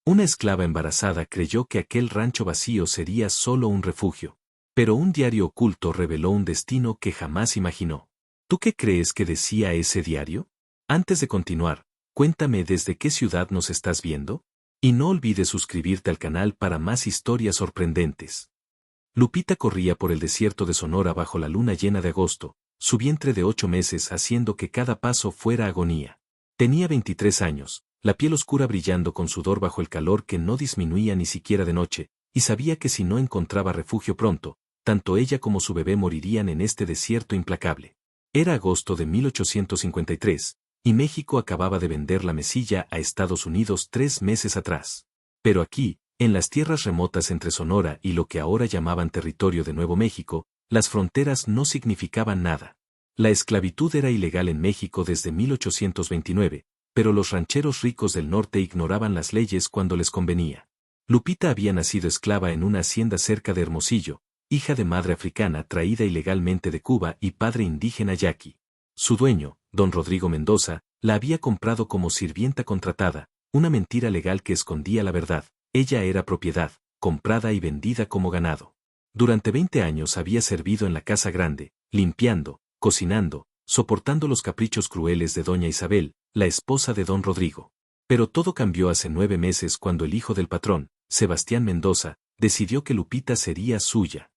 Una esclava embarazada creyó que aquel rancho vacío sería solo un refugio. Pero un diario oculto reveló un destino que jamás imaginó. ¿Tú qué crees que decía ese diario? Antes de continuar, cuéntame desde qué ciudad nos estás viendo. Y no olvides suscribirte al canal para más historias sorprendentes. Lupita corría por el desierto de Sonora bajo la luna llena de agosto, su vientre de 8 meses haciendo que cada paso fuera agonía. Tenía 23 años, la piel oscura brillando con sudor bajo el calor que no disminuía ni siquiera de noche, y sabía que si no encontraba refugio pronto, tanto ella como su bebé morirían en este desierto implacable. Era agosto de 1853, y México acababa de vender la mesilla a Estados Unidos 3 meses atrás. Pero aquí, en las tierras remotas entre Sonora y lo que ahora llamaban territorio de Nuevo México, las fronteras no significaban nada. La esclavitud era ilegal en México desde 1829, pero los rancheros ricos del norte ignoraban las leyes cuando les convenía. Lupita había nacido esclava en una hacienda cerca de Hermosillo, hija de madre africana traída ilegalmente de Cuba y padre indígena yaqui. Su dueño, don Rodrigo Mendoza, la había comprado como sirvienta contratada, una mentira legal que escondía la verdad. Ella era propiedad, comprada y vendida como ganado. Durante 20 años había servido en la casa grande, limpiando, cocinando, soportando los caprichos crueles de doña Isabel, la esposa de don Rodrigo. Pero todo cambió hace 9 meses cuando el hijo del patrón, Sebastián Mendoza, decidió que Lupita sería suya.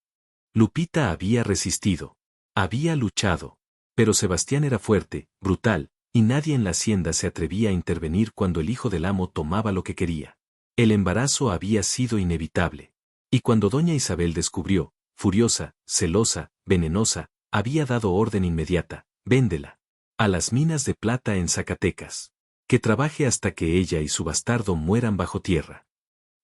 Lupita había resistido. Había luchado. Pero Sebastián era fuerte, brutal, y nadie en la hacienda se atrevía a intervenir cuando el hijo del amo tomaba lo que quería. El embarazo había sido inevitable. Y cuando doña Isabel descubrió, furiosa, celosa, venenosa, había dado orden inmediata: véndela a las minas de plata en Zacatecas. Que trabaje hasta que ella y su bastardo mueran bajo tierra.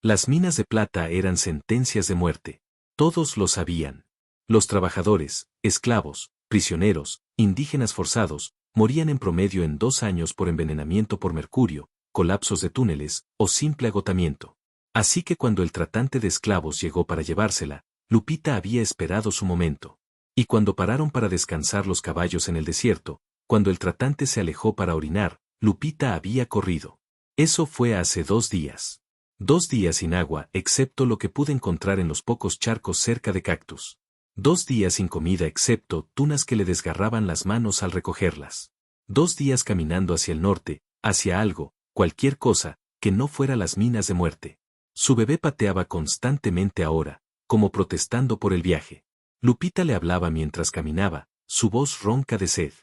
Las minas de plata eran sentencias de muerte. Todos lo sabían. Los trabajadores, esclavos, prisioneros, indígenas forzados, morían en promedio en 2 años por envenenamiento por mercurio, colapsos de túneles, o simple agotamiento. Así que cuando el tratante de esclavos llegó para llevársela, Lupita había esperado su momento. Y cuando pararon para descansar los caballos en el desierto, cuando el tratante se alejó para orinar, Lupita había corrido. Eso fue hace 2 días. 2 días sin agua, excepto lo que pude encontrar en los pocos charcos cerca de cactus. 2 días sin comida excepto tunas que le desgarraban las manos al recogerlas. 2 días caminando hacia el norte, hacia algo, cualquier cosa, que no fuera las minas de muerte. Su bebé pateaba constantemente ahora, como protestando por el viaje. Lupita le hablaba mientras caminaba, su voz ronca de sed.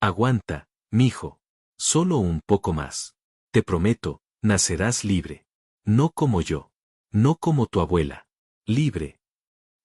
Aguanta, mijo. Solo un poco más. Te prometo, nacerás libre. No como yo. No como tu abuela. Libre.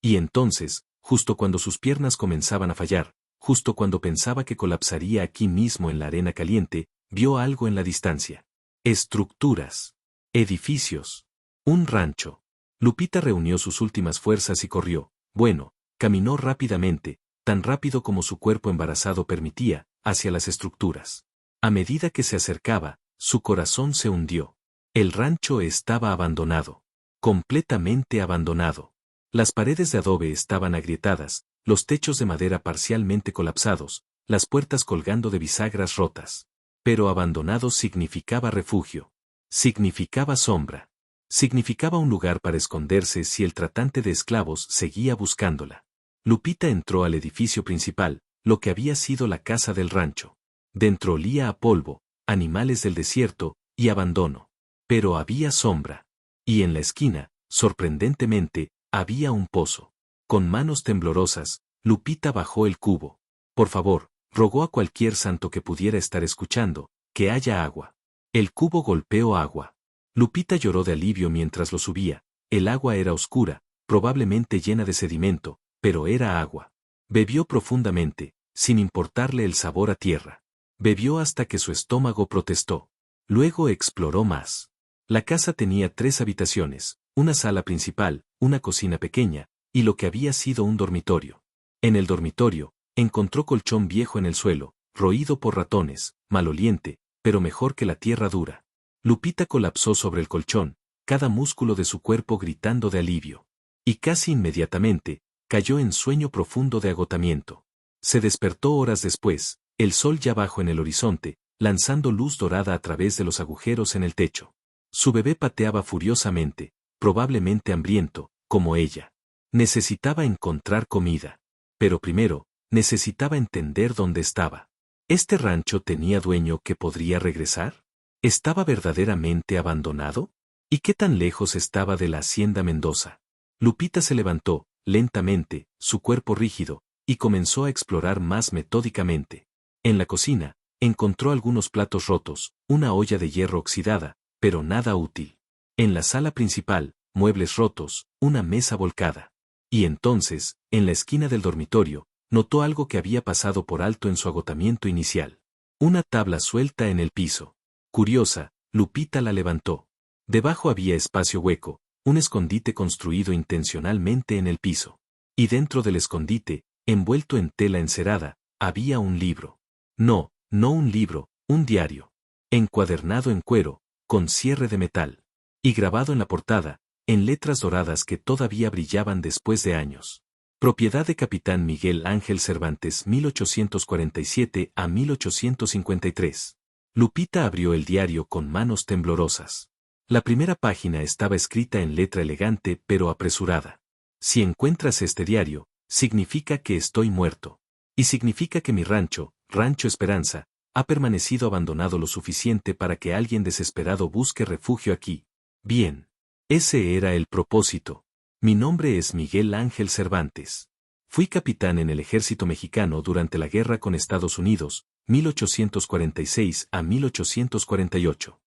Y entonces, justo cuando sus piernas comenzaban a fallar, justo cuando pensaba que colapsaría aquí mismo en la arena caliente, vio algo en la distancia. Estructuras. Edificios. Un rancho. Lupita reunió sus últimas fuerzas y corrió. Bueno, caminó rápidamente, tan rápido como su cuerpo embarazado permitía, hacia las estructuras. A medida que se acercaba, su corazón se hundió. El rancho estaba abandonado. Completamente abandonado. Las paredes de adobe estaban agrietadas, los techos de madera parcialmente colapsados, las puertas colgando de bisagras rotas. Pero abandonado significaba refugio. Significaba sombra. Significaba un lugar para esconderse si el tratante de esclavos seguía buscándola. Lupita entró al edificio principal, lo que había sido la casa del rancho. Dentro olía a polvo, animales del desierto, y abandono. Pero había sombra. Y en la esquina, sorprendentemente, había un pozo. Con manos temblorosas, Lupita bajó el cubo. Por favor, rogó a cualquier santo que pudiera estar escuchando, que haya agua. El cubo golpeó agua. Lupita lloró de alivio mientras lo subía. El agua era oscura, probablemente llena de sedimento, pero era agua. Bebió profundamente, sin importarle el sabor a tierra. Bebió hasta que su estómago protestó. Luego exploró más. La casa tenía 3 habitaciones, una sala principal, una cocina pequeña, y lo que había sido un dormitorio. En el dormitorio, encontró colchón viejo en el suelo, roído por ratones, maloliente, pero mejor que la tierra dura. Lupita colapsó sobre el colchón, cada músculo de su cuerpo gritando de alivio. Y casi inmediatamente, cayó en sueño profundo de agotamiento. Se despertó horas después, el sol ya bajo en el horizonte, lanzando luz dorada a través de los agujeros en el techo. Su bebé pateaba furiosamente, probablemente hambriento, como ella. Necesitaba encontrar comida. Pero primero, necesitaba entender dónde estaba. ¿Este rancho tenía dueño que podría regresar? ¿Estaba verdaderamente abandonado? ¿Y qué tan lejos estaba de la hacienda Mendoza? Lupita se levantó, lentamente, su cuerpo rígido, y comenzó a explorar más metódicamente. En la cocina, encontró algunos platos rotos, una olla de hierro oxidada, pero nada útil. En la sala principal, muebles rotos, una mesa volcada. Y entonces, en la esquina del dormitorio, notó algo que había pasado por alto en su agotamiento inicial. Una tabla suelta en el piso. Curiosa, Lupita la levantó. Debajo había espacio hueco, un escondite construido intencionalmente en el piso. Y dentro del escondite, envuelto en tela encerada, había un libro. No un libro, un diario. Encuadernado en cuero, con cierre de metal. Y grabado en la portada, en letras doradas que todavía brillaban después de años. Propiedad de Capitán Miguel Ángel Cervantes 1847 a 1853. Lupita abrió el diario con manos temblorosas. La primera página estaba escrita en letra elegante pero apresurada. Si encuentras este diario, significa que estoy muerto. Y significa que mi rancho, Rancho Esperanza, ha permanecido abandonado lo suficiente para que alguien desesperado busque refugio aquí. Bien. Ese era el propósito. Mi nombre es Miguel Ángel Cervantes. Fui capitán en el ejército mexicano durante la guerra con Estados Unidos, 1846 a 1848.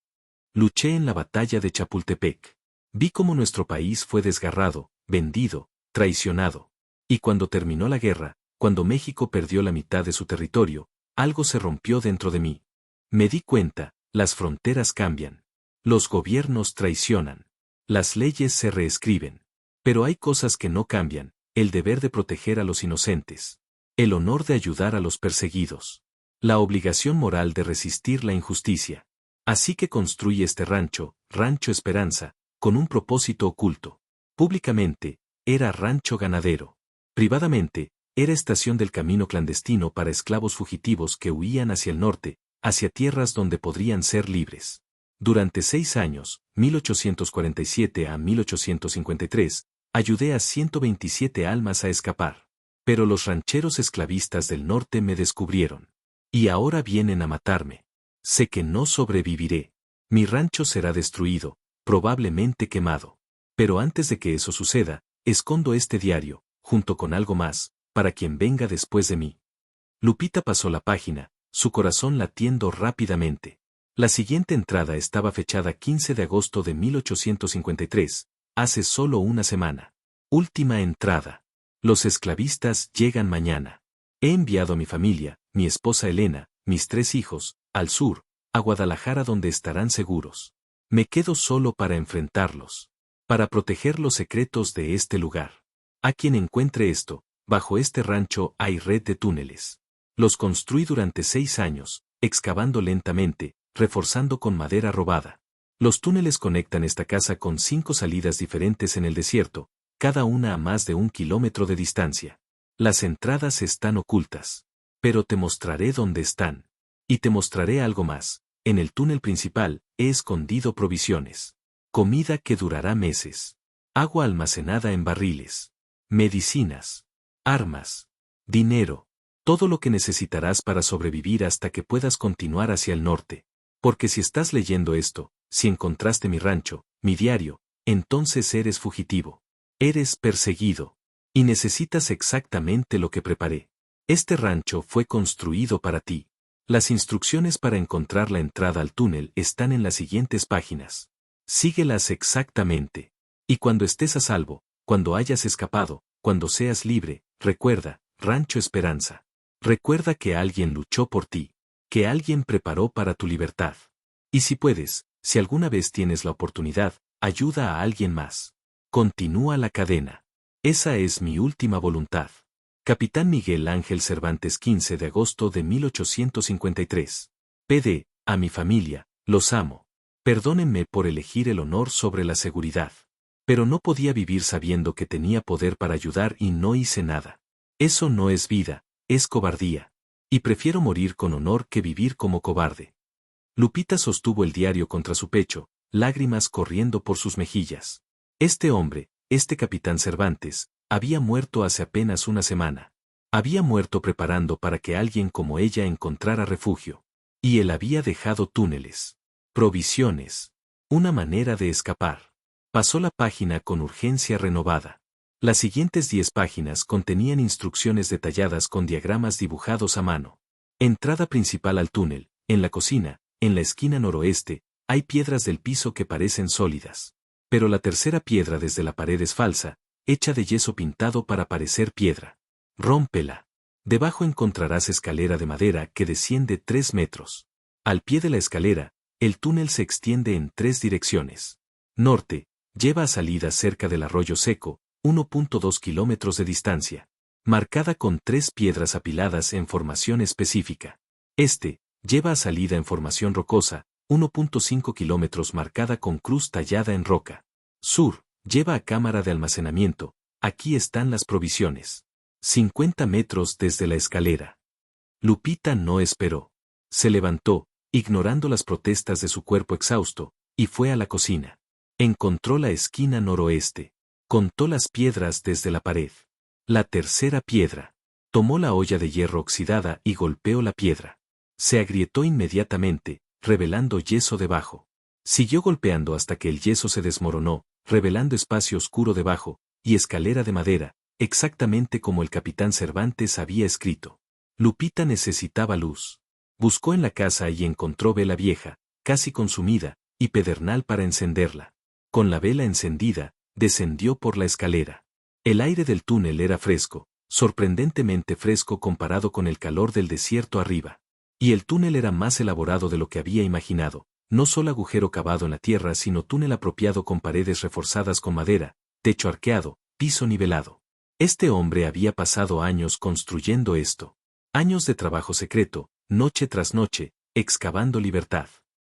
Luché en la batalla de Chapultepec. Vi cómo nuestro país fue desgarrado, vendido, traicionado. Y cuando terminó la guerra, cuando México perdió la mitad de su territorio, algo se rompió dentro de mí. Me di cuenta, las fronteras cambian. Los gobiernos traicionan. Las leyes se reescriben. Pero hay cosas que no cambian, el deber de proteger a los inocentes. El honor de ayudar a los perseguidos. La obligación moral de resistir la injusticia. Así que construí este rancho, Rancho Esperanza, con un propósito oculto. Públicamente, era rancho ganadero. Privadamente, era estación del camino clandestino para esclavos fugitivos que huían hacia el norte, hacia tierras donde podrían ser libres. Durante 6 años, 1847 a 1853, ayudé a 127 almas a escapar. Pero los rancheros esclavistas del norte me descubrieron. Y ahora vienen a matarme. Sé que no sobreviviré. Mi rancho será destruido, probablemente quemado. Pero antes de que eso suceda, escondo este diario, junto con algo más, para quien venga después de mí. Lupita pasó la página, su corazón latiendo rápidamente. La siguiente entrada estaba fechada 15 de agosto de 1853, hace solo una semana. Última entrada. Los esclavistas llegan mañana. He enviado a mi familia, mi esposa Elena, mis 3 hijos, al sur, a Guadalajara donde estarán seguros. Me quedo solo para enfrentarlos. Para proteger los secretos de este lugar. A quien encuentre esto, bajo este rancho hay red de túneles. Los construí durante 6 años, excavando lentamente, reforzando con madera robada. Los túneles conectan esta casa con 5 salidas diferentes en el desierto, cada una a más de 1 kilómetro de distancia. Las entradas están ocultas. Pero te mostraré dónde están. Y te mostraré algo más. En el túnel principal, he escondido provisiones. Comida que durará meses. Agua almacenada en barriles. Medicinas. Armas. Dinero. Todo lo que necesitarás para sobrevivir hasta que puedas continuar hacia el norte. Porque si estás leyendo esto, si encontraste mi rancho, mi diario, entonces eres fugitivo. Eres perseguido. Y necesitas exactamente lo que preparé. Este rancho fue construido para ti. Las instrucciones para encontrar la entrada al túnel están en las siguientes páginas. Síguelas exactamente. Y cuando estés a salvo, cuando hayas escapado, cuando seas libre, recuerda, Rancho Esperanza. Recuerda que alguien luchó por ti, que alguien preparó para tu libertad. Y si puedes, si alguna vez tienes la oportunidad, ayuda a alguien más. Continúa la cadena. Esa es mi última voluntad. Capitán Miguel Ángel Cervantes 15 de agosto de 1853. PD, a mi familia, los amo. Perdónenme por elegir el honor sobre la seguridad. Pero no podía vivir sabiendo que tenía poder para ayudar y no hice nada. Eso no es vida, es cobardía. Y prefiero morir con honor que vivir como cobarde. Lupita sostuvo el diario contra su pecho, lágrimas corriendo por sus mejillas. Este hombre, este capitán Cervantes, había muerto hace apenas una semana. Había muerto preparando para que alguien como ella encontrara refugio. Y él había dejado túneles, provisiones, una manera de escapar. Pasó la página con urgencia renovada. Las siguientes 10 páginas contenían instrucciones detalladas con diagramas dibujados a mano. Entrada principal al túnel, en la cocina, en la esquina noroeste, hay piedras del piso que parecen sólidas. Pero la tercera piedra desde la pared es falsa, hecha de yeso pintado para parecer piedra. Rómpela. Debajo encontrarás escalera de madera que desciende 3 metros. Al pie de la escalera, el túnel se extiende en 3 direcciones. Norte, lleva a salida cerca del arroyo seco, 1.2 kilómetros de distancia, marcada con 3 piedras apiladas en formación específica. Este, lleva a salida en formación rocosa, 1.5 kilómetros marcada con cruz tallada en roca. Sur, lleva a cámara de almacenamiento, aquí están las provisiones. 50 metros desde la escalera. Lupita no esperó. Se levantó, ignorando las protestas de su cuerpo exhausto, y fue a la cocina. Encontró la esquina noroeste. Contó las piedras desde la pared. La tercera piedra. Tomó la olla de hierro oxidada y golpeó la piedra. Se agrietó inmediatamente, revelando yeso debajo. Siguió golpeando hasta que el yeso se desmoronó, revelando espacio oscuro debajo, y escalera de madera, exactamente como el capitán Cervantes había escrito. Lupita necesitaba luz. Buscó en la casa y encontró vela vieja, casi consumida, y pedernal para encenderla. Con la vela encendida, descendió por la escalera. El aire del túnel era fresco, sorprendentemente fresco comparado con el calor del desierto arriba. Y el túnel era más elaborado de lo que había imaginado, no solo agujero cavado en la tierra sino túnel apropiado con paredes reforzadas con madera, techo arqueado, piso nivelado. Este hombre había pasado años construyendo esto. Años de trabajo secreto, noche tras noche, excavando libertad.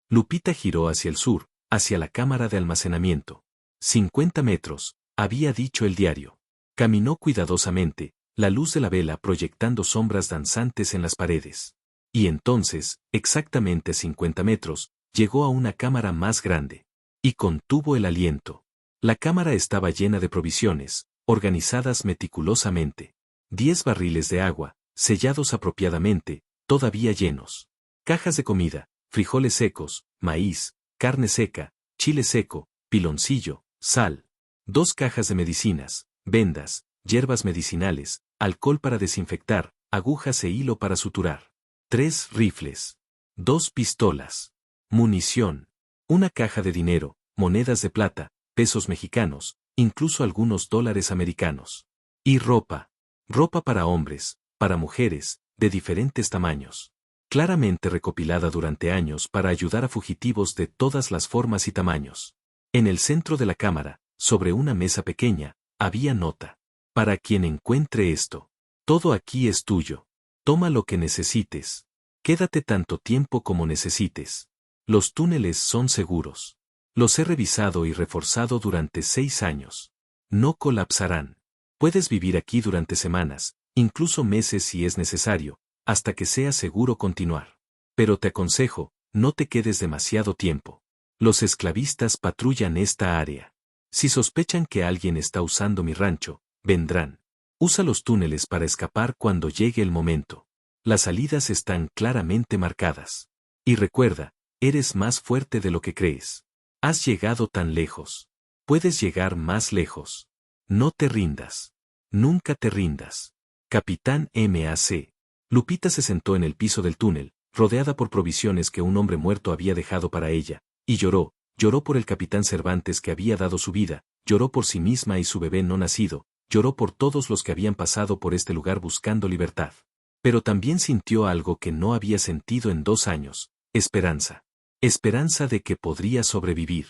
Lupita giró hacia el sur, hacia la cámara de almacenamiento. 50 metros, había dicho el diario. Caminó cuidadosamente, la luz de la vela proyectando sombras danzantes en las paredes. Y entonces, exactamente 50 metros, llegó a una cámara más grande. Y contuvo el aliento. La cámara estaba llena de provisiones, organizadas meticulosamente. 10 barriles de agua, sellados apropiadamente, todavía llenos. Cajas de comida, frijoles secos, maíz, carne seca, chile seco, piloncillo, sal. 2 cajas de medicinas, vendas, hierbas medicinales, alcohol para desinfectar, agujas e hilo para suturar. 3 rifles. 2 pistolas. Munición. Una caja de dinero, monedas de plata, pesos mexicanos, incluso algunos dólares americanos. Y ropa. Ropa para hombres, para mujeres, de diferentes tamaños. Claramente recopilada durante años para ayudar a fugitivos de todas las formas y tamaños. En el centro de la cámara, sobre una mesa pequeña, había nota. Para quien encuentre esto. Todo aquí es tuyo. Toma lo que necesites. Quédate tanto tiempo como necesites. Los túneles son seguros. Los he revisado y reforzado durante 6 años. No colapsarán. Puedes vivir aquí durante semanas, incluso meses si es necesario, hasta que sea seguro continuar. Pero te aconsejo, no te quedes demasiado tiempo. Los esclavistas patrullan esta área. Si sospechan que alguien está usando mi rancho, vendrán. Usa los túneles para escapar cuando llegue el momento. Las salidas están claramente marcadas. Y recuerda, eres más fuerte de lo que crees. Has llegado tan lejos. Puedes llegar más lejos. No te rindas. Nunca te rindas. Capitán M.A.C. Lupita se sentó en el piso del túnel, rodeada por provisiones que un hombre muerto había dejado para ella, y lloró por el capitán Cervantes que había dado su vida, lloró por sí misma y su bebé no nacido, lloró por todos los que habían pasado por este lugar buscando libertad. Pero también sintió algo que no había sentido en 2 años, esperanza. Esperanza de que podría sobrevivir.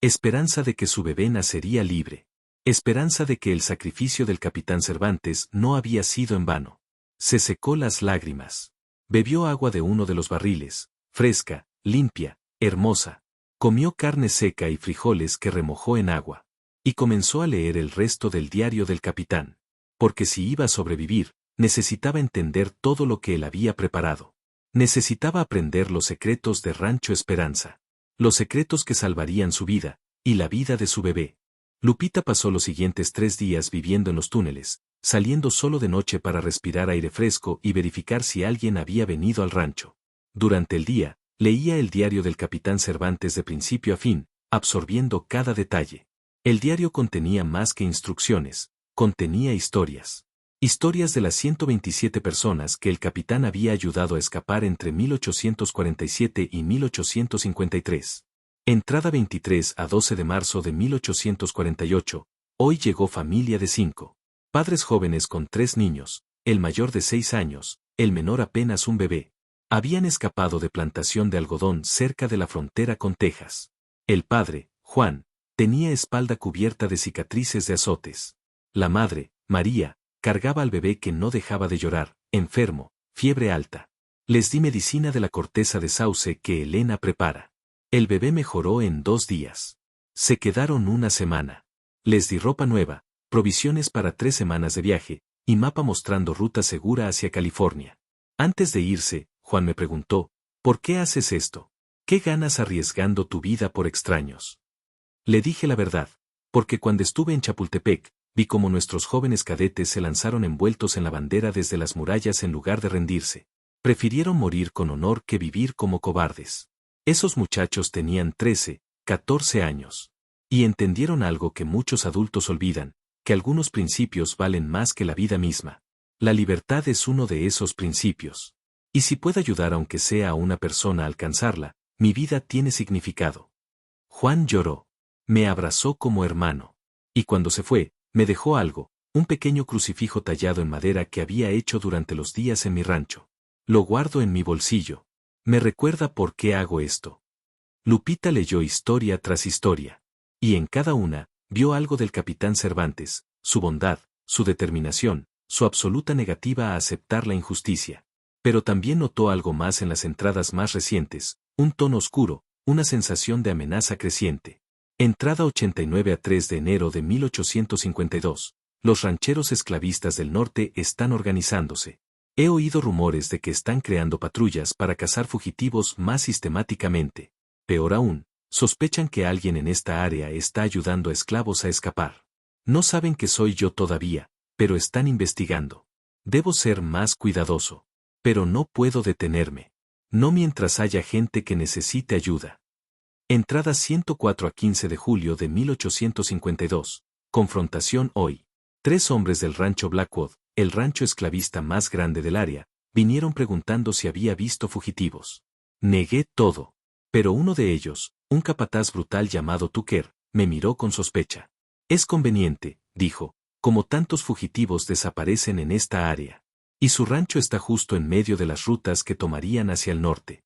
Esperanza de que su bebé nacería libre. Esperanza de que el sacrificio del capitán Cervantes no había sido en vano. Se secó las lágrimas. Bebió agua de uno de los barriles, fresca, limpia, hermosa. Comió carne seca y frijoles que remojó en agua. Y comenzó a leer el resto del diario del capitán. Porque si iba a sobrevivir, necesitaba entender todo lo que él había preparado. Necesitaba aprender los secretos de Rancho Esperanza. los secretos que salvarían su vida, y la vida de su bebé. Lupita pasó los siguientes 3 días viviendo en los túneles, saliendo solo de noche para respirar aire fresco y verificar si alguien había venido al rancho. Durante el día, leía el diario del capitán Cervantes de principio a fin, absorbiendo cada detalle. El diario contenía más que instrucciones, contenía historias. Historias de las 127 personas que el capitán había ayudado a escapar entre 1847 y 1853. Entrada 23 a 12 de marzo de 1848, hoy llegó familia de 5. Padres jóvenes con 3 niños, el mayor de 6 años, el menor apenas un bebé. Habían escapado de plantación de algodón cerca de la frontera con Texas. El padre, Juan, tenía espalda cubierta de cicatrices de azotes. La madre, María, cargaba al bebé que no dejaba de llorar, enfermo, fiebre alta. Les di medicina de la corteza de sauce que Elena prepara. El bebé mejoró en 2 días. Se quedaron una semana. Les di ropa nueva, provisiones para 3 semanas de viaje, y mapa mostrando ruta segura hacia California. Antes de irse, Juan me preguntó, ¿por qué haces esto? ¿Qué ganas arriesgando tu vida por extraños? Le dije la verdad, porque cuando estuve en Chapultepec, vi cómo nuestros jóvenes cadetes se lanzaron envueltos en la bandera desde las murallas en lugar de rendirse. Prefirieron morir con honor que vivir como cobardes. Esos muchachos tenían 13, 14 años. Y entendieron algo que muchos adultos olvidan, que algunos principios valen más que la vida misma. La libertad es uno de esos principios. Y si puedo ayudar aunque sea a una persona a alcanzarla, mi vida tiene significado. Juan lloró. Me abrazó como hermano. Y cuando se fue, me dejó algo, un pequeño crucifijo tallado en madera que había hecho durante los días en mi rancho. Lo guardo en mi bolsillo. Me recuerda por qué hago esto. Lupita leyó historia tras historia. Y en cada una, vio algo del capitán Cervantes, su bondad, su determinación, su absoluta negativa a aceptar la injusticia. Pero también notó algo más en las entradas más recientes, un tono oscuro, una sensación de amenaza creciente. Entrada 89 a 3 de enero de 1852. Los rancheros esclavistas del norte están organizándose. He oído rumores de que están creando patrullas para cazar fugitivos más sistemáticamente. Peor aún, sospechan que alguien en esta área está ayudando a esclavos a escapar. No saben que soy yo todavía, pero están investigando. Debo ser más cuidadoso. Pero no puedo detenerme. No mientras haya gente que necesite ayuda. Entrada 104 a 15 de julio de 1852. Confrontación hoy. 3 hombres del rancho Blackwood, el rancho esclavista más grande del área, vinieron preguntando si había visto fugitivos. Negué todo. Pero uno de ellos, un capataz brutal llamado Tucker, me miró con sospecha. Es conveniente, dijo, como tantos fugitivos desaparecen en esta área. Y su rancho está justo en medio de las rutas que tomarían hacia el norte.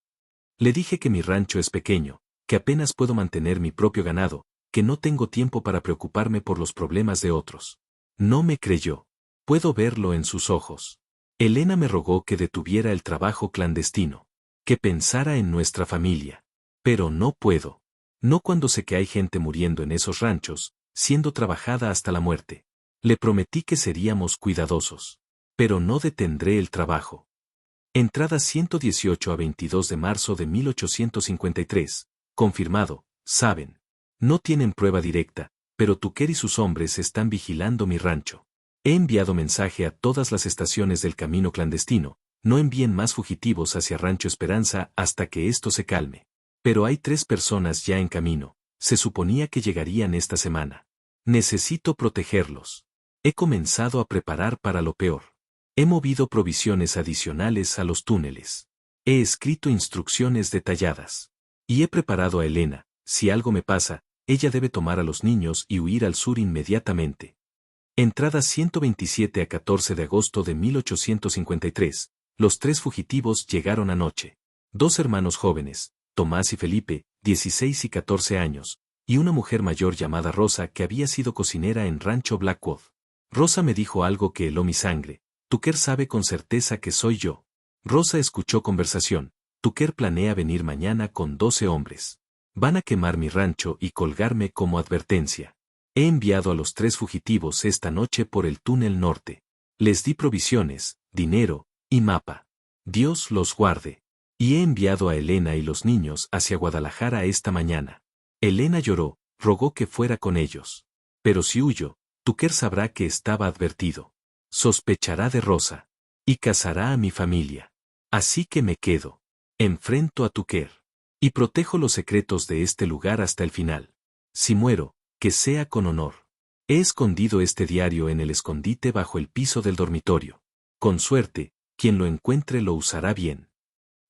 Le dije que mi rancho es pequeño, que apenas puedo mantener mi propio ganado, que no tengo tiempo para preocuparme por los problemas de otros. No me creyó. Puedo verlo en sus ojos. Elena me rogó que detuviera el trabajo clandestino, que pensara en nuestra familia. Pero no puedo. No cuando sé que hay gente muriendo en esos ranchos, siendo trabajada hasta la muerte. Le prometí que seríamos cuidadosos. Pero no detendré el trabajo. Entrada 118 a 22 de marzo de 1853. Confirmado, saben. No tienen prueba directa, pero Tucker y sus hombres están vigilando mi rancho. He enviado mensaje a todas las estaciones del camino clandestino, no envíen más fugitivos hacia Rancho Esperanza hasta que esto se calme. Pero hay 3 personas ya en camino, se suponía que llegarían esta semana. Necesito protegerlos. He comenzado a preparar para lo peor. He movido provisiones adicionales a los túneles. He escrito instrucciones detalladas. Y he preparado a Elena, si algo me pasa, ella debe tomar a los niños y huir al sur inmediatamente. Entrada 127 a 14 de agosto de 1853, los 3 fugitivos llegaron anoche. 2 hermanos jóvenes, Tomás y Felipe, 16 y 14 años, y una mujer mayor llamada Rosa que había sido cocinera en Rancho Blackwood. Rosa me dijo algo que heló mi sangre. Tucker sabe con certeza que soy yo. Rosa escuchó conversación. Tucker planea venir mañana con 12 hombres. Van a quemar mi rancho y colgarme como advertencia. He enviado a los 3 fugitivos esta noche por el túnel norte. Les di provisiones, dinero y mapa. Dios los guarde. Y he enviado a Elena y los niños hacia Guadalajara esta mañana. Elena lloró, rogó que fuera con ellos. Pero si huyo, Tucker sabrá que estaba advertido. Sospechará de Rosa. Y casará a mi familia. Así que me quedo. Enfrento a Tucker. Y protejo los secretos de este lugar hasta el final. Si muero, que sea con honor. He escondido este diario en el escondite bajo el piso del dormitorio. Con suerte, quien lo encuentre lo usará bien.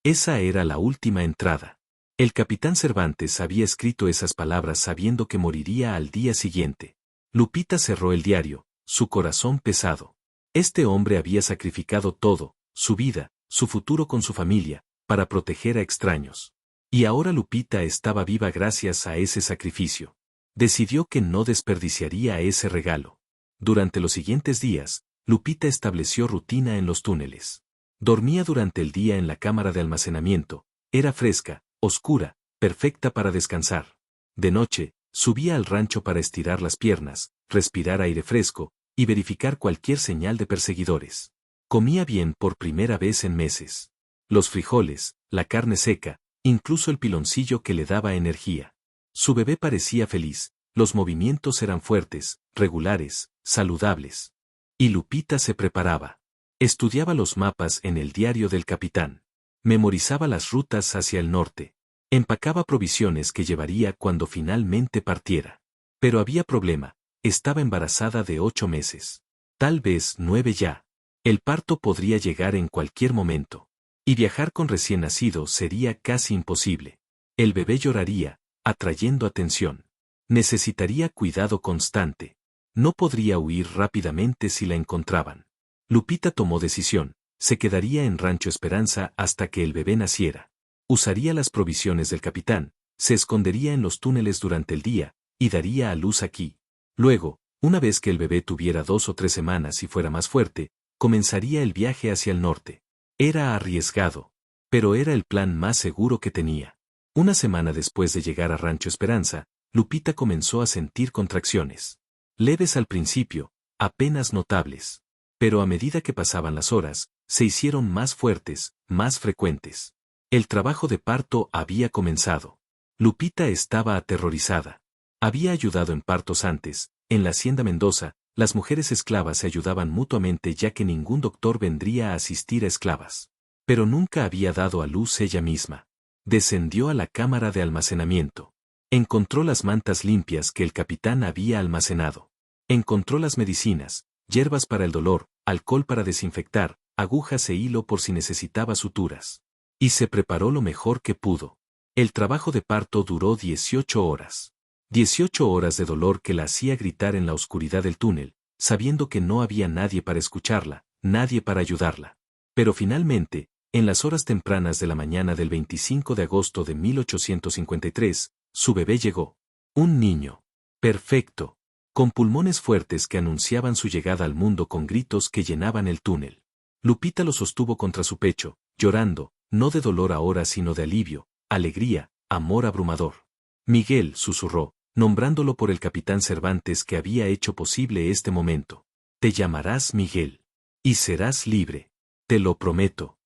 Esa era la última entrada. El capitán Cervantes había escrito esas palabras sabiendo que moriría al día siguiente. Lupita cerró el diario, su corazón pesado. Este hombre había sacrificado todo, su vida, su futuro con su familia, para proteger a extraños. Y ahora Lupita estaba viva gracias a ese sacrificio. Decidió que no desperdiciaría ese regalo. Durante los siguientes días, Lupita estableció rutina en los túneles. Dormía durante el día en la cámara de almacenamiento, era fresca, oscura, perfecta para descansar. De noche, subía al rancho para estirar las piernas, respirar aire fresco, y verificar cualquier señal de perseguidores. Comía bien por primera vez en meses. Los frijoles, la carne seca, incluso el piloncillo que le daba energía. Su bebé parecía feliz, los movimientos eran fuertes, regulares, saludables. Y Lupita se preparaba. Estudiaba los mapas en el diario del capitán. Memorizaba las rutas hacia el norte. Empacaba provisiones que llevaría cuando finalmente partiera. Pero había problema, estaba embarazada de 8 meses. Tal vez 9 ya. El parto podría llegar en cualquier momento. Y viajar con recién nacido sería casi imposible. El bebé lloraría, atrayendo atención. Necesitaría cuidado constante. No podría huir rápidamente si la encontraban. Lupita tomó decisión, se quedaría en Rancho Esperanza hasta que el bebé naciera. Usaría las provisiones del capitán, se escondería en los túneles durante el día, y daría a luz aquí. Luego, una vez que el bebé tuviera 2 o 3 semanas y fuera más fuerte, comenzaría el viaje hacia el norte. Era arriesgado, pero era el plan más seguro que tenía. Una semana después de llegar a Rancho Esperanza, Lupita comenzó a sentir contracciones. Leves al principio, apenas notables. Pero a medida que pasaban las horas, se hicieron más fuertes, más frecuentes. El trabajo de parto había comenzado. Lupita estaba aterrorizada. Había ayudado en partos antes, en la hacienda Mendoza, las mujeres esclavas se ayudaban mutuamente ya que ningún doctor vendría a asistir a esclavas. Pero nunca había dado a luz ella misma. Descendió a la cámara de almacenamiento. Encontró las mantas limpias que el capitán había almacenado. Encontró las medicinas, hierbas para el dolor, alcohol para desinfectar, agujas e hilo por si necesitaba suturas. Y se preparó lo mejor que pudo. El trabajo de parto duró 18 horas. 18 horas de dolor que la hacía gritar en la oscuridad del túnel, sabiendo que no había nadie para escucharla, nadie para ayudarla. Pero finalmente, en las horas tempranas de la mañana del 25 de agosto de 1853, su bebé llegó. Un niño. Perfecto. Con pulmones fuertes que anunciaban su llegada al mundo con gritos que llenaban el túnel. Lupita lo sostuvo contra su pecho, llorando, no de dolor ahora sino de alivio, alegría, amor abrumador. Miguel, susurró, nombrándolo por el capitán Cervantes que había hecho posible este momento. Te llamarás Miguel. Y serás libre. Te lo prometo.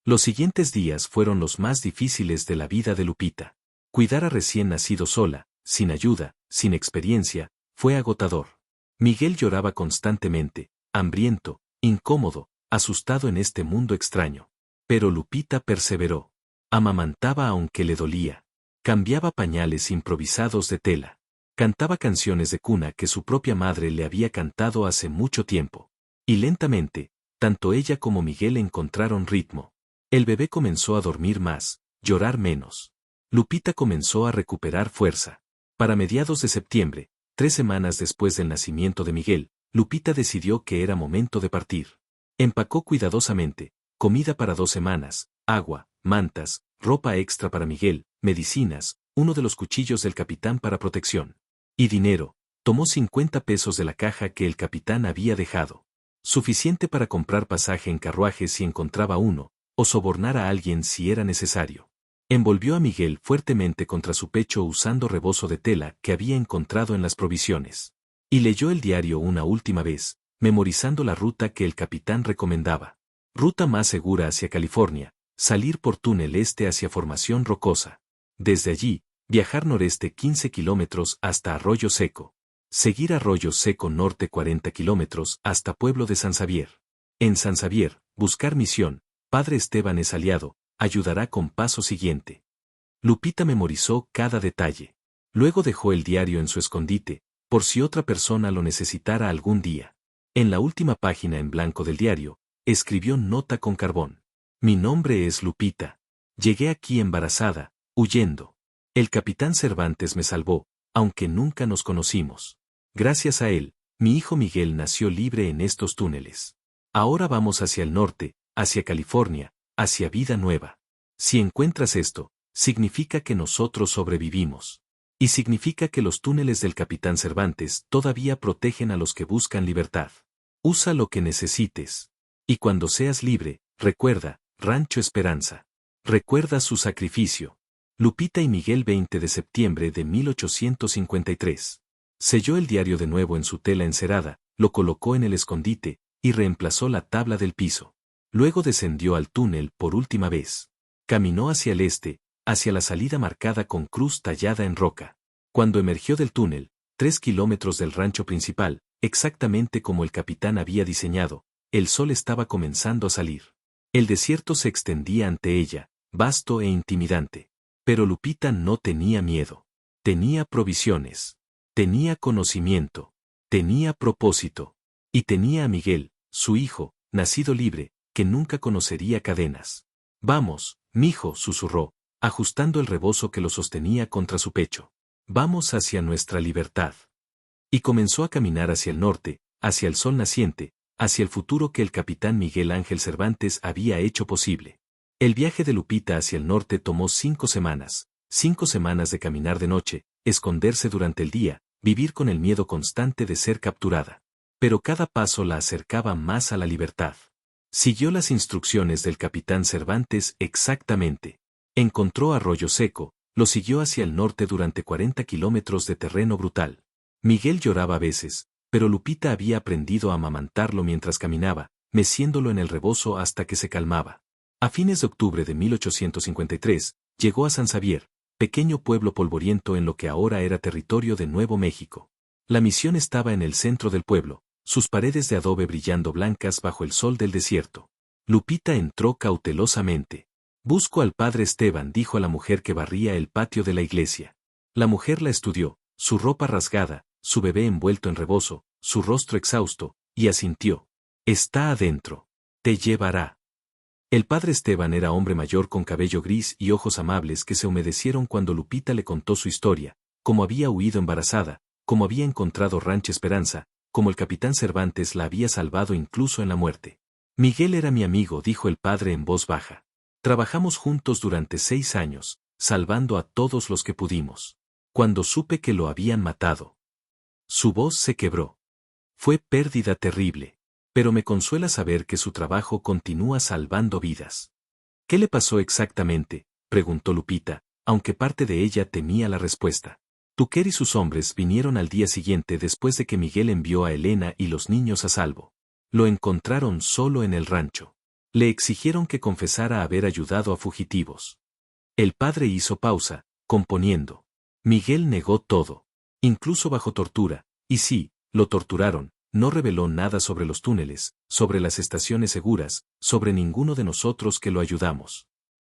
Los siguientes días fueron los más difíciles de la vida de Lupita. Cuidar a recién nacido sola, sin ayuda, sin experiencia, fue agotador. Miguel lloraba constantemente, hambriento, incómodo, asustado en este mundo extraño. Pero Lupita perseveró. Amamantaba aunque le dolía. Cambiaba pañales improvisados de tela. Cantaba canciones de cuna que su propia madre le había cantado hace mucho tiempo. Y lentamente, tanto ella como Miguel encontraron ritmo. El bebé comenzó a dormir más, llorar menos. Lupita comenzó a recuperar fuerza. Para mediados de septiembre, 3 semanas después del nacimiento de Miguel, Lupita decidió que era momento de partir. Empacó cuidadosamente, comida para 2 semanas, agua, mantas, ropa extra para Miguel, medicinas, uno de los cuchillos del capitán para protección. Y dinero, tomó 50 pesos de la caja que el capitán había dejado. Suficiente para comprar pasaje en carruaje si encontraba uno, o sobornar a alguien si era necesario. Envolvió a Miguel fuertemente contra su pecho usando rebozo de tela que había encontrado en las provisiones. Y leyó el diario una última vez, memorizando la ruta que el capitán recomendaba. Ruta más segura hacia California, salir por túnel este hacia Formación Rocosa. Desde allí, viajar noreste 15 kilómetros hasta Arroyo Seco. Seguir Arroyo Seco norte 40 kilómetros hasta Pueblo de San Xavier. En San Xavier, buscar misión, Padre Esteban es aliado, ayudará con paso siguiente. Lupita memorizó cada detalle. Luego dejó el diario en su escondite, por si otra persona lo necesitara algún día. En la última página en blanco del diario, escribió nota con carbón. Mi nombre es Lupita. Llegué aquí embarazada, huyendo. El capitán Cervantes me salvó, aunque nunca nos conocimos. Gracias a él, mi hijo Miguel nació libre en estos túneles. Ahora vamos hacia el norte, hacia California, hacia vida nueva. Si encuentras esto, significa que nosotros sobrevivimos. Y significa que los túneles del capitán Cervantes todavía protegen a los que buscan libertad. Usa lo que necesites. Y cuando seas libre, recuerda, Rancho Esperanza. Recuerda su sacrificio. Lupita y Miguel 20 de septiembre de 1853. Selló el diario de nuevo en su tela encerada, lo colocó en el escondite, y reemplazó la tabla del piso. Luego descendió al túnel por última vez. Caminó hacia el este, hacia la salida marcada con cruz tallada en roca. Cuando emergió del túnel, 3 kilómetros del rancho principal, exactamente como el capitán había diseñado, el sol estaba comenzando a salir. El desierto se extendía ante ella, vasto e intimidante. Pero Lupita no tenía miedo. Tenía provisiones. Tenía conocimiento. Tenía propósito. Y tenía a Miguel, su hijo, nacido libre, que nunca conocería cadenas. Vamos, mijo, susurró, ajustando el rebozo que lo sostenía contra su pecho. Vamos hacia nuestra libertad. Y comenzó a caminar hacia el norte, hacia el sol naciente, hacia el futuro que el capitán Miguel Ángel Cervantes había hecho posible. El viaje de Lupita hacia el norte tomó 5 semanas, 5 semanas de caminar de noche, esconderse durante el día, vivir con el miedo constante de ser capturada. Pero cada paso la acercaba más a la libertad. Siguió las instrucciones del capitán Cervantes exactamente. Encontró Arroyo Seco, lo siguió hacia el norte durante 40 kilómetros de terreno brutal. Miguel lloraba a veces, pero Lupita había aprendido a amamantarlo mientras caminaba, meciéndolo en el rebozo hasta que se calmaba. A fines de octubre de 1853, llegó a San Xavier, pequeño pueblo polvoriento en lo que ahora era territorio de Nuevo México. La misión estaba en el centro del pueblo, sus paredes de adobe brillando blancas bajo el sol del desierto. Lupita entró cautelosamente. Busco al padre Esteban, dijo a la mujer que barría el patio de la iglesia. La mujer la estudió, su ropa rasgada, su bebé envuelto en rebozo, su rostro exhausto, y asintió. Está adentro. Te llevará. El padre Esteban era hombre mayor con cabello gris y ojos amables que se humedecieron cuando Lupita le contó su historia, cómo había huido embarazada, cómo había encontrado Rancho Esperanza, cómo el capitán Cervantes la había salvado incluso en la muerte. Miguel era mi amigo, dijo el padre en voz baja. Trabajamos juntos durante 6 años, salvando a todos los que pudimos. Cuando supe que lo habían matado. Su voz se quebró. Fue pérdida terrible. Pero me consuela saber que su trabajo continúa salvando vidas. ¿Qué le pasó exactamente?, preguntó Lupita, aunque parte de ella temía la respuesta. Tucker y sus hombres vinieron al día siguiente después de que Miguel envió a Elena y los niños a salvo. Lo encontraron solo en el rancho. Le exigieron que confesara haber ayudado a fugitivos. El padre hizo pausa, componiendo. Miguel negó todo, incluso bajo tortura, y sí, lo torturaron. No reveló nada sobre los túneles, sobre las estaciones seguras, sobre ninguno de nosotros que lo ayudamos.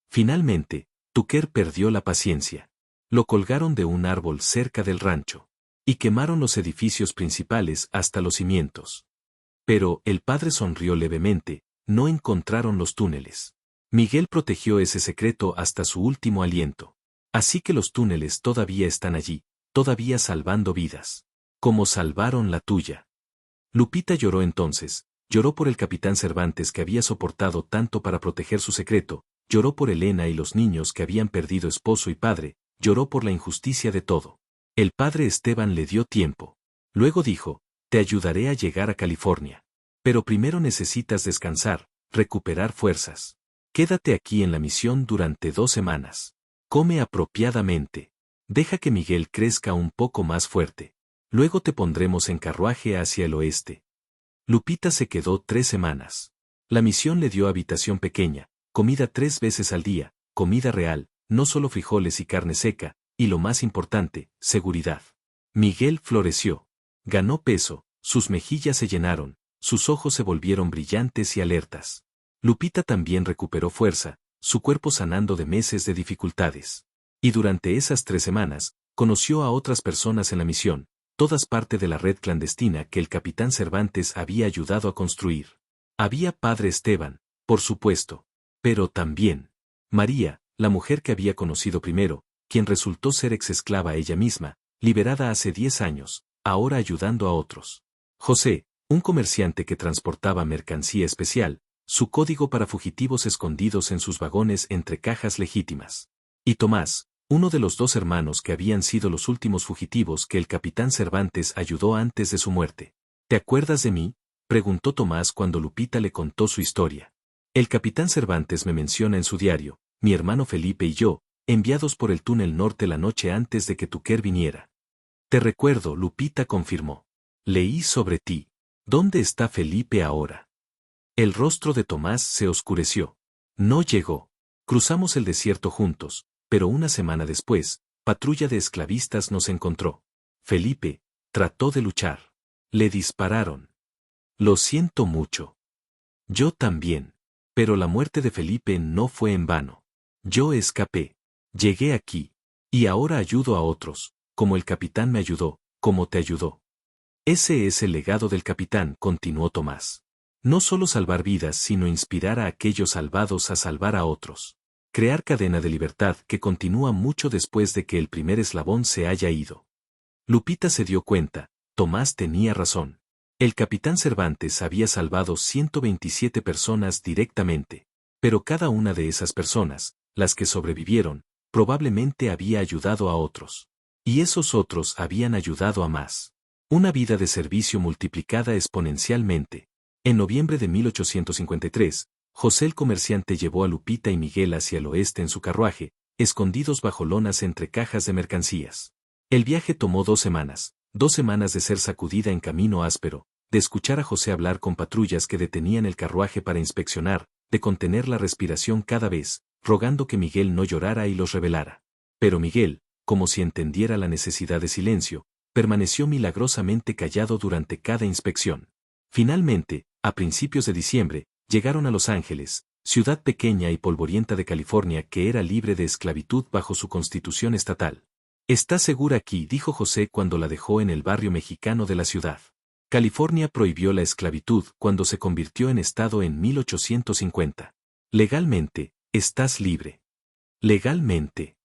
Finalmente, Tucker perdió la paciencia. Lo colgaron de un árbol cerca del rancho. Y quemaron los edificios principales hasta los cimientos. Pero el padre sonrió levemente, no encontraron los túneles. Miguel protegió ese secreto hasta su último aliento. Así que los túneles todavía están allí, todavía salvando vidas. Como salvaron la tuya. Lupita lloró entonces, lloró por el capitán Cervantes que había soportado tanto para proteger su secreto, lloró por Elena y los niños que habían perdido esposo y padre, lloró por la injusticia de todo. El padre Esteban le dio tiempo. Luego dijo, te ayudaré a llegar a California. Pero primero necesitas descansar, recuperar fuerzas. Quédate aquí en la misión durante 2 semanas. Come apropiadamente. Deja que Miguel crezca un poco más fuerte. Luego te pondremos en carruaje hacia el oeste. Lupita se quedó 3 semanas. La misión le dio habitación pequeña, comida 3 veces al día, comida real, no solo frijoles y carne seca, y lo más importante, seguridad. Miguel floreció. Ganó peso, sus mejillas se llenaron, sus ojos se volvieron brillantes y alertas. Lupita también recuperó fuerza, su cuerpo sanando de meses de dificultades. Y durante esas 3 semanas, conoció a otras personas en la misión, todas parte de la red clandestina que el capitán Cervantes había ayudado a construir. Había Padre Esteban, por supuesto, pero también María, la mujer que había conocido primero, quien resultó ser exesclava ella misma, liberada hace 10 años, ahora ayudando a otros. José, un comerciante que transportaba mercancía especial, su código para fugitivos escondidos en sus vagones entre cajas legítimas. Y Tomás, uno de los 2 hermanos que habían sido los últimos fugitivos que el capitán Cervantes ayudó antes de su muerte. ¿Te acuerdas de mí?, preguntó Tomás cuando Lupita le contó su historia. El capitán Cervantes me menciona en su diario, mi hermano Felipe y yo, enviados por el túnel norte la noche antes de que Tucker viniera. Te recuerdo, Lupita confirmó. Leí sobre ti. ¿Dónde está Felipe ahora? El rostro de Tomás se oscureció. No llegó. Cruzamos el desierto juntos, pero una semana después, patrulla de esclavistas nos encontró. Felipe trató de luchar. Le dispararon. Lo siento mucho. Yo también. Pero la muerte de Felipe no fue en vano. Yo escapé. Llegué aquí. Y ahora ayudo a otros, como el capitán me ayudó, como te ayudó. Ese es el legado del capitán, continuó Tomás. No solo salvar vidas, sino inspirar a aquellos salvados a salvar a otros. Crear cadena de libertad que continúa mucho después de que el primer eslabón se haya ido. Lupita se dio cuenta, Tomás tenía razón. El capitán Cervantes había salvado 127 personas directamente, pero cada una de esas personas, las que sobrevivieron, probablemente había ayudado a otros. Y esos otros habían ayudado a más. Una vida de servicio multiplicada exponencialmente. En noviembre de 1853, José el comerciante llevó a Lupita y Miguel hacia el oeste en su carruaje, escondidos bajo lonas entre cajas de mercancías. El viaje tomó 2 semanas, 2 semanas de ser sacudida en camino áspero, de escuchar a José hablar con patrullas que detenían el carruaje para inspeccionar, de contener la respiración cada vez, rogando que Miguel no llorara y los revelara. Pero Miguel, como si entendiera la necesidad de silencio, permaneció milagrosamente callado durante cada inspección. Finalmente, a principios de diciembre, llegaron a Los Ángeles, ciudad pequeña y polvorienta de California que era libre de esclavitud bajo su constitución estatal. «¿Estás segura aquí?», dijo José cuando la dejó en el barrio mexicano de la ciudad. California prohibió la esclavitud cuando se convirtió en estado en 1850. Legalmente, estás libre. Legalmente.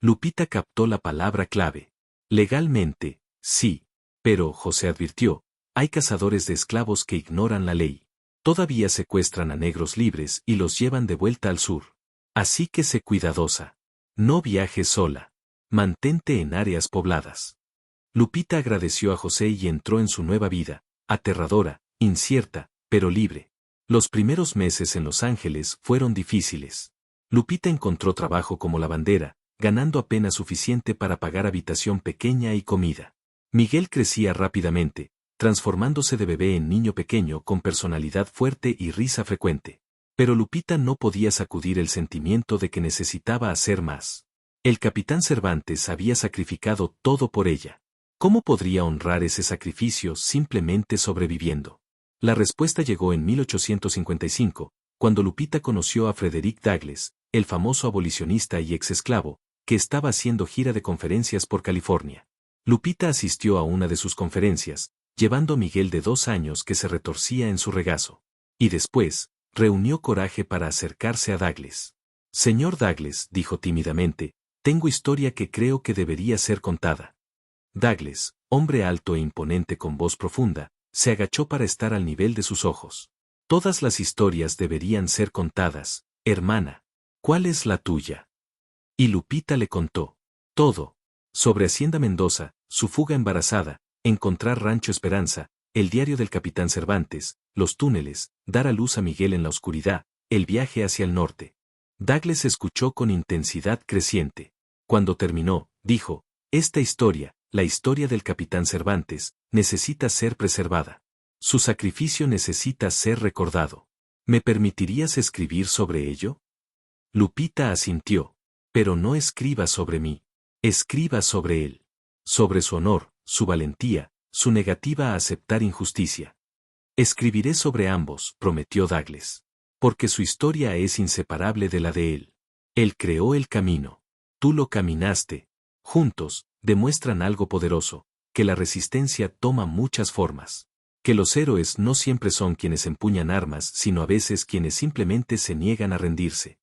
Lupita captó la palabra clave. Legalmente, sí. Pero, José advirtió, hay cazadores de esclavos que ignoran la ley. Todavía secuestran a negros libres y los llevan de vuelta al sur. Así que sé cuidadosa. No viajes sola. Mantente en áreas pobladas. Lupita agradeció a José y entró en su nueva vida, aterradora, incierta, pero libre. Los primeros meses en Los Ángeles fueron difíciles. Lupita encontró trabajo como lavandera, ganando apenas suficiente para pagar habitación pequeña y comida. Miguel crecía rápidamente, transformándose de bebé en niño pequeño con personalidad fuerte y risa frecuente. Pero Lupita no podía sacudir el sentimiento de que necesitaba hacer más. El capitán Cervantes había sacrificado todo por ella. ¿Cómo podría honrar ese sacrificio simplemente sobreviviendo? La respuesta llegó en 1855, cuando Lupita conoció a Frederick Douglass, el famoso abolicionista y exesclavo, que estaba haciendo gira de conferencias por California. Lupita asistió a una de sus conferencias, llevando a Miguel de 2 años que se retorcía en su regazo. Y después, reunió coraje para acercarse a Douglass. «Señor Douglass», dijo tímidamente, «tengo historia que creo que debería ser contada». Douglass, hombre alto e imponente con voz profunda, se agachó para estar al nivel de sus ojos. «Todas las historias deberían ser contadas, hermana. ¿Cuál es la tuya?». Y Lupita le contó todo. Sobre Hacienda Mendoza, su fuga embarazada, encontrar Rancho Esperanza, el diario del capitán Cervantes, los túneles, dar a luz a Miguel en la oscuridad, el viaje hacia el norte. Douglass escuchó con intensidad creciente. Cuando terminó, dijo, «Esta historia, la historia del capitán Cervantes, necesita ser preservada. Su sacrificio necesita ser recordado». ¿Me permitirías escribir sobre ello? Lupita asintió. Pero no escriba sobre mí. Escriba sobre él. Sobre su honor, su valentía, su negativa a aceptar injusticia. Escribiré sobre ambos, prometió Douglas. Porque su historia es inseparable de la de él. Él creó el camino. Tú lo caminaste. Juntos, demuestran algo poderoso, que la resistencia toma muchas formas. Que los héroes no siempre son quienes empuñan armas, sino a veces quienes simplemente se niegan a rendirse.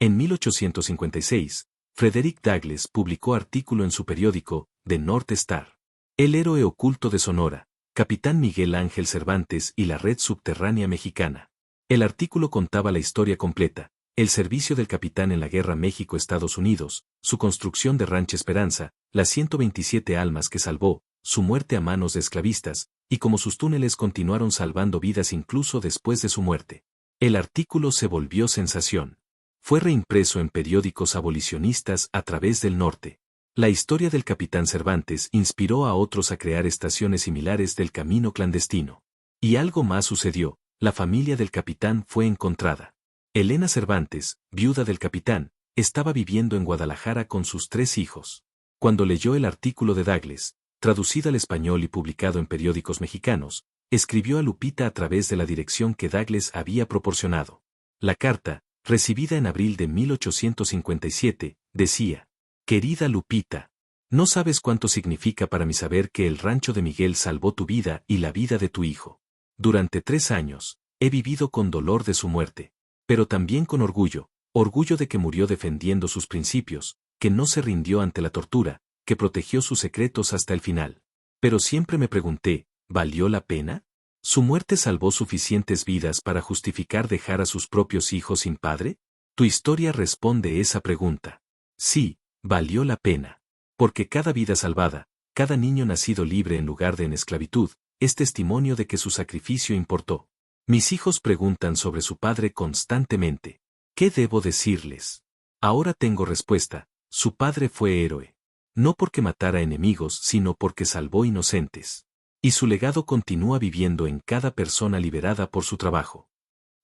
En 1856, Frederick Douglass publicó artículo en su periódico, The North Star. El héroe oculto de Sonora, Capitán Miguel Ángel Cervantes y la red subterránea mexicana. El artículo contaba la historia completa, el servicio del capitán en la guerra México-Estados Unidos, su construcción de Rancho Esperanza, las 127 almas que salvó, su muerte a manos de esclavistas, y cómo sus túneles continuaron salvando vidas incluso después de su muerte. El artículo se volvió sensación. Fue reimpreso en periódicos abolicionistas a través del norte. La historia del capitán Cervantes inspiró a otros a crear estaciones similares del camino clandestino. Y algo más sucedió, la familia del capitán fue encontrada. Elena Cervantes, viuda del capitán, estaba viviendo en Guadalajara con sus 3 hijos. Cuando leyó el artículo de Douglas, traducido al español y publicado en periódicos mexicanos, escribió a Lupita a través de la dirección que Douglas había proporcionado. La carta, recibida en abril de 1857, decía: Querida Lupita, no sabes cuánto significa para mí saber que el rancho de Miguel salvó tu vida y la vida de tu hijo. Durante 3 años, he vivido con dolor de su muerte, pero también con orgullo de que murió defendiendo sus principios, que no se rindió ante la tortura, que protegió sus secretos hasta el final. Pero siempre me pregunté, ¿valió la pena? ¿Su muerte salvó suficientes vidas para justificar dejar a sus propios hijos sin padre? Tu historia responde esa pregunta. Sí, valió la pena. Porque cada vida salvada, cada niño nacido libre en lugar de en esclavitud, es testimonio de que su sacrificio importó. Mis hijos preguntan sobre su padre constantemente. ¿Qué debo decirles? Ahora tengo respuesta, su padre fue héroe. No porque matara enemigos, sino porque salvó inocentes. Y su legado continúa viviendo en cada persona liberada por su trabajo.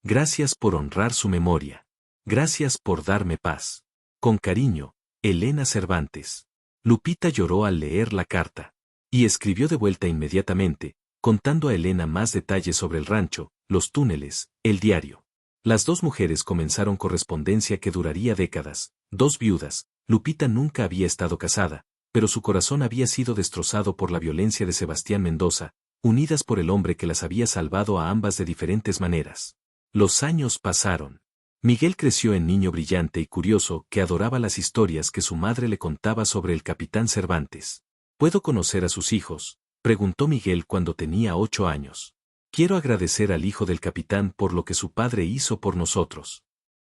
Gracias por honrar su memoria. Gracias por darme paz. Con cariño, Elena Cervantes. Lupita lloró al leer la carta. Y escribió de vuelta inmediatamente, contando a Elena más detalles sobre el rancho, los túneles, el diario. Las 2 mujeres comenzaron correspondencia que duraría décadas, 2 viudas. Lupita nunca había estado casada, pero su corazón había sido destrozado por la violencia de Sebastián Mendoza, unidas por el hombre que las había salvado a ambas de diferentes maneras. Los años pasaron. Miguel creció en niño brillante y curioso que adoraba las historias que su madre le contaba sobre el capitán Cervantes. ¿Puedo conocer a sus hijos?, preguntó Miguel cuando tenía 8 años. Quiero agradecer al hijo del capitán por lo que su padre hizo por nosotros.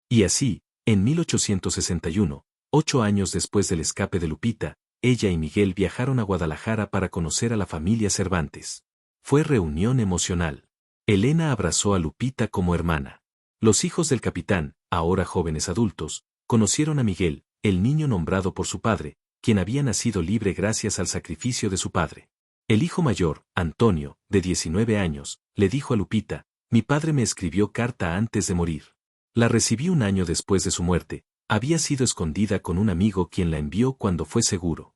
Y así, en 1861, 8 años después del escape de Lupita, ella y Miguel viajaron a Guadalajara para conocer a la familia Cervantes. Fue reunión emocional. Elena abrazó a Lupita como hermana. Los hijos del capitán, ahora jóvenes adultos, conocieron a Miguel, el niño nombrado por su padre, quien había nacido libre gracias al sacrificio de su padre. El hijo mayor, Antonio, de 19 años, le dijo a Lupita: mi padre me escribió carta antes de morir. La recibí un año después de su muerte. Había sido escondida con un amigo quien la envió cuando fue seguro.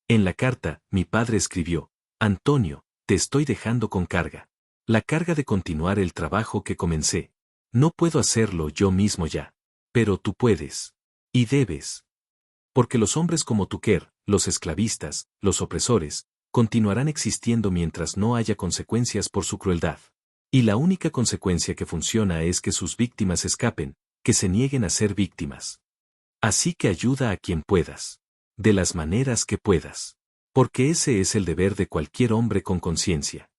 En la carta, mi padre escribió: Antonio, te estoy dejando con carga. La carga de continuar el trabajo que comencé. No puedo hacerlo yo mismo ya. Pero tú puedes. Y debes. Porque los hombres como Tucker, los esclavistas, los opresores, continuarán existiendo mientras no haya consecuencias por su crueldad. Y la única consecuencia que funciona es que sus víctimas escapen, que se nieguen a ser víctimas. Así que ayuda a quien puedas. De las maneras que puedas. Porque ese es el deber de cualquier hombre con conciencia.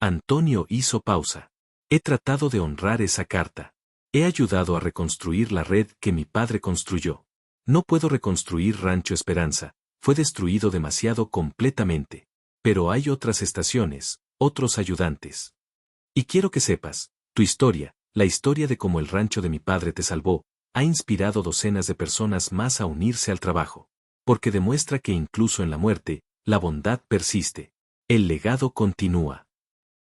Antonio hizo pausa. He tratado de honrar esa carta. He ayudado a reconstruir la red que mi padre construyó. No puedo reconstruir Rancho Esperanza, fue destruido demasiado completamente. Pero hay otras estaciones, otros ayudantes. Y quiero que sepas, tu historia, la historia de cómo el rancho de mi padre te salvó, ha inspirado docenas de personas más a unirse al trabajo. Porque demuestra que incluso en la muerte, la bondad persiste. El legado continúa.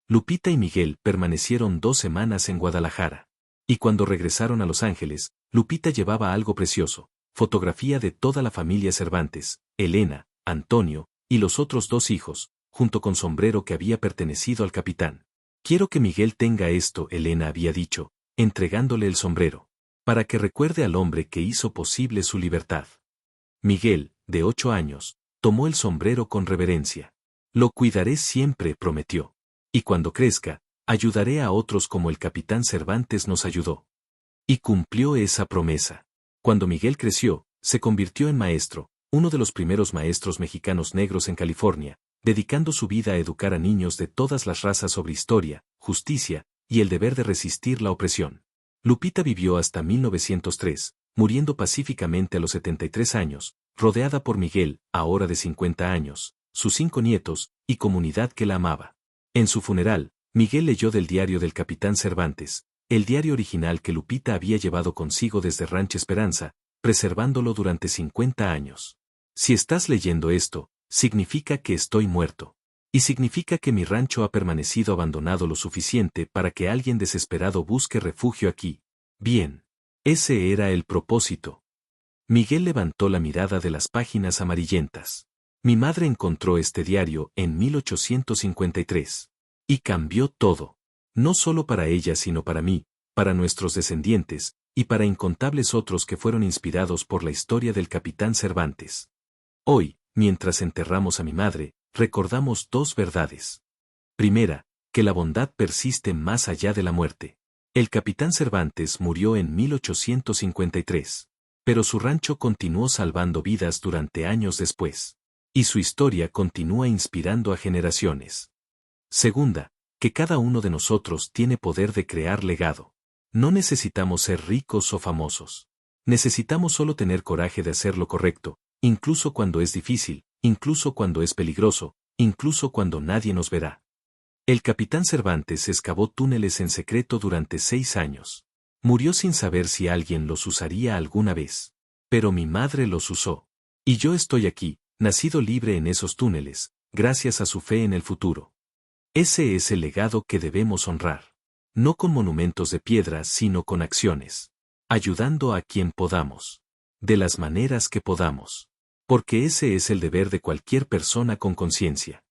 Lupita y Miguel permanecieron 2 semanas en Guadalajara. Y cuando regresaron a Los Ángeles, Lupita llevaba algo precioso, fotografía de toda la familia Cervantes, Elena, Antonio, y los otros 2 hijos, junto con sombrero que había pertenecido al capitán. Quiero que Miguel tenga esto, Elena había dicho, entregándole el sombrero, para que recuerde al hombre que hizo posible su libertad. Miguel, de 8 años, tomó el sombrero con reverencia. Lo cuidaré siempre, prometió. Y cuando crezca, ayudaré a otros como el capitán Cervantes nos ayudó. Y cumplió esa promesa. Cuando Miguel creció, se convirtió en maestro, uno de los primeros maestros mexicanos negros en California, dedicando su vida a educar a niños de todas las razas sobre historia, justicia, y el deber de resistir la opresión. Lupita vivió hasta 1903, muriendo pacíficamente a los 73 años, rodeada por Miguel, ahora de 50 años, sus 5 nietos, y comunidad que la amaba. En su funeral, Miguel leyó del diario del capitán Cervantes, el diario original que Lupita había llevado consigo desde Rancho Esperanza, preservándolo durante 50 años. Si estás leyendo esto, significa que estoy muerto. Y significa que mi rancho ha permanecido abandonado lo suficiente para que alguien desesperado busque refugio aquí. Bien. Ese era el propósito. Miguel levantó la mirada de las páginas amarillentas. Mi madre encontró este diario en 1853. Y cambió todo. No solo para ella sino para mí, para nuestros descendientes, y para incontables otros que fueron inspirados por la historia del capitán Cervantes. Hoy, mientras enterramos a mi madre, recordamos 2 verdades. Primera, que la bondad persiste más allá de la muerte. El capitán Cervantes murió en 1853. Pero su rancho continuó salvando vidas durante años después. Y su historia continúa inspirando a generaciones. Segunda, que cada uno de nosotros tiene poder de crear legado. No necesitamos ser ricos o famosos. Necesitamos solo tener coraje de hacer lo correcto, incluso cuando es difícil, incluso cuando es peligroso, incluso cuando nadie nos verá. El capitán Cervantes excavó túneles en secreto durante 6 años. Murió sin saber si alguien los usaría alguna vez. Pero mi madre los usó. Y yo estoy aquí, nacido libre en esos túneles, gracias a su fe en el futuro. Ese es el legado que debemos honrar. No con monumentos de piedra sino con acciones. Ayudando a quien podamos. De las maneras que podamos. Porque ese es el deber de cualquier persona con conciencia.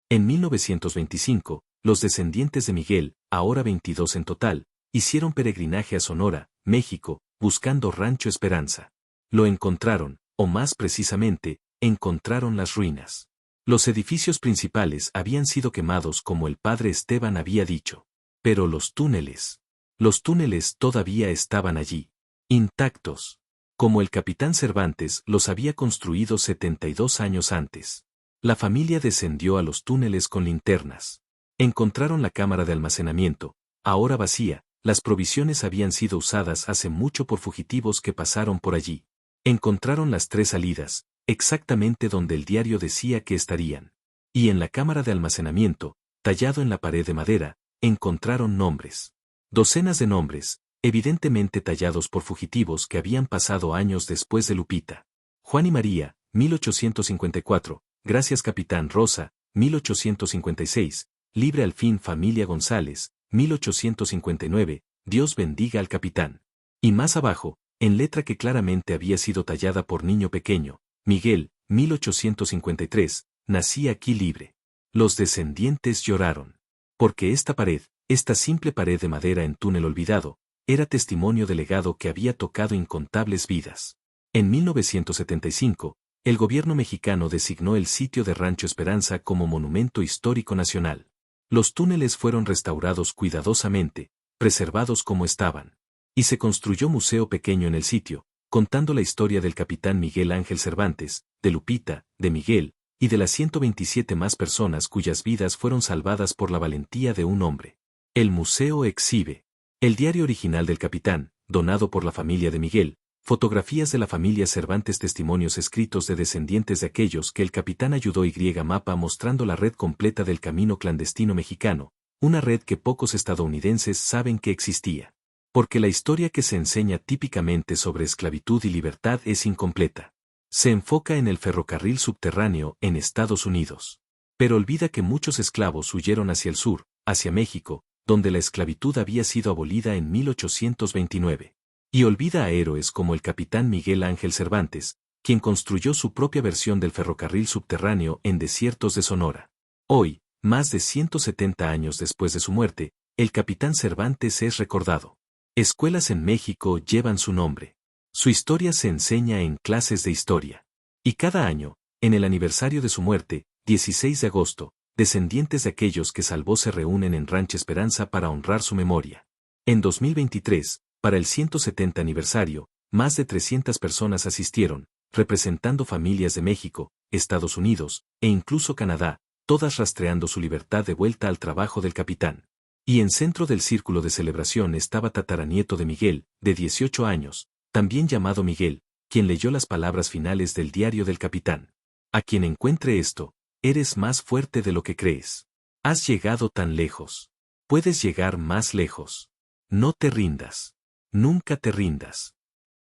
En 1925, los descendientes de Miguel, ahora 22 en total, hicieron peregrinaje a Sonora, México, buscando Rancho Esperanza. Lo encontraron, o más precisamente, encontraron las ruinas. Los edificios principales habían sido quemados como el padre Esteban había dicho. Pero los túneles todavía estaban allí, intactos. Como el capitán Cervantes los había construido 72 años antes. La familia descendió a los túneles con linternas. Encontraron la cámara de almacenamiento, ahora vacía, las provisiones habían sido usadas hace mucho por fugitivos que pasaron por allí. Encontraron las 3 salidas, exactamente donde el diario decía que estarían. Y en la cámara de almacenamiento, tallado en la pared de madera, encontraron nombres. Docenas de nombres, evidentemente tallados por fugitivos que habían pasado años después de Lupita. Juan y María, 1854, gracias Capitán Rosa, 1856, libre al fin familia González, 1859, Dios bendiga al capitán. Y más abajo, en letra que claramente había sido tallada por niño pequeño, Miguel, 1853, nací aquí libre. Los descendientes lloraron. Porque esta pared, esta simple pared de madera en túnel olvidado, era testimonio del legado que había tocado incontables vidas. En 1975, el gobierno mexicano designó el sitio de Rancho Esperanza como Monumento Histórico Nacional. Los túneles fueron restaurados cuidadosamente, preservados como estaban. Y se construyó museo pequeño en el sitio, contando la historia del capitán Miguel Ángel Cervantes, de Lupita, de Miguel, y de las 127 más personas cuyas vidas fueron salvadas por la valentía de un hombre. El museo exhibe el diario original del capitán, donado por la familia de Miguel, fotografías de la familia Cervantes, testimonios escritos de descendientes de aquellos que el capitán ayudó y mapa mostrando la red completa del camino clandestino mexicano, una red que pocos estadounidenses saben que existía. Porque la historia que se enseña típicamente sobre esclavitud y libertad es incompleta. Se enfoca en el ferrocarril subterráneo en Estados Unidos. Pero olvida que muchos esclavos huyeron hacia el sur, hacia México, donde la esclavitud había sido abolida en 1829. Y olvida a héroes como el capitán Miguel Ángel Cervantes, quien construyó su propia versión del ferrocarril subterráneo en desiertos de Sonora. Hoy, más de 170 años después de su muerte, el capitán Cervantes es recordado. Escuelas en México llevan su nombre. Su historia se enseña en clases de historia. Y cada año, en el aniversario de su muerte, 16 de agosto, descendientes de aquellos que salvó se reúnen en Rancho Esperanza para honrar su memoria. En 2023, para el 170 aniversario, más de 300 personas asistieron, representando familias de México, Estados Unidos, e incluso Canadá, todas rastreando su libertad de vuelta al trabajo del capitán. Y en centro del círculo de celebración estaba tataranieto de Miguel, de 18 años, también llamado Miguel, quien leyó las palabras finales del diario del capitán. A quien encuentre esto, eres más fuerte de lo que crees. Has llegado tan lejos. Puedes llegar más lejos. No te rindas. Nunca te rindas.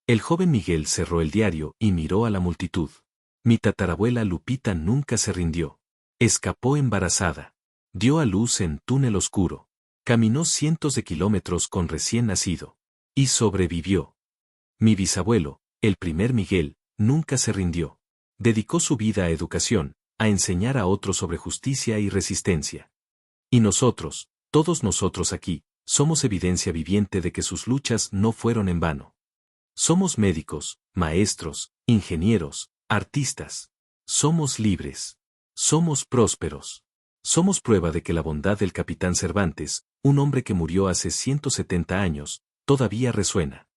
El joven Miguel cerró el diario y miró a la multitud. Mi tatarabuela Lupita nunca se rindió. Escapó embarazada. Dio a luz en túnel oscuro. Caminó cientos de kilómetros con recién nacido. Y sobrevivió. Mi bisabuelo, el primer Miguel, nunca se rindió. Dedicó su vida a educación, a enseñar a otros sobre justicia y resistencia. Y nosotros, todos nosotros aquí, somos evidencia viviente de que sus luchas no fueron en vano. Somos médicos, maestros, ingenieros, artistas. Somos libres. Somos prósperos. Somos prueba de que la bondad del capitán Cervantes, un hombre que murió hace 170 años, todavía resuena.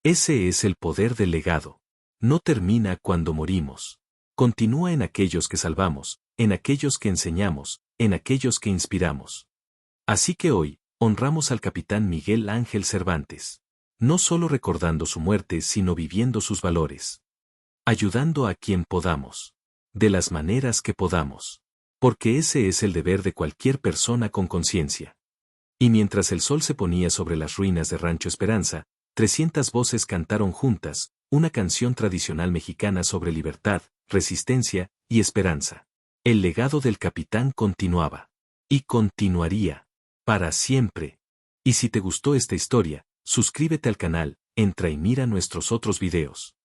Ese es el poder del legado. No termina cuando morimos. Continúa en aquellos que salvamos, en aquellos que enseñamos, en aquellos que inspiramos. Así que hoy, honramos al capitán Miguel Ángel Cervantes. No solo recordando su muerte sino viviendo sus valores. Ayudando a quien podamos. De las maneras que podamos. Porque ese es el deber de cualquier persona con conciencia. Y mientras el sol se ponía sobre las ruinas de Rancho Esperanza, 300 voces cantaron juntas, una canción tradicional mexicana sobre libertad, resistencia y esperanza. El legado del capitán continuaba. Y continuaría. Para siempre. Y si te gustó esta historia, suscríbete al canal, entra y mira nuestros otros videos.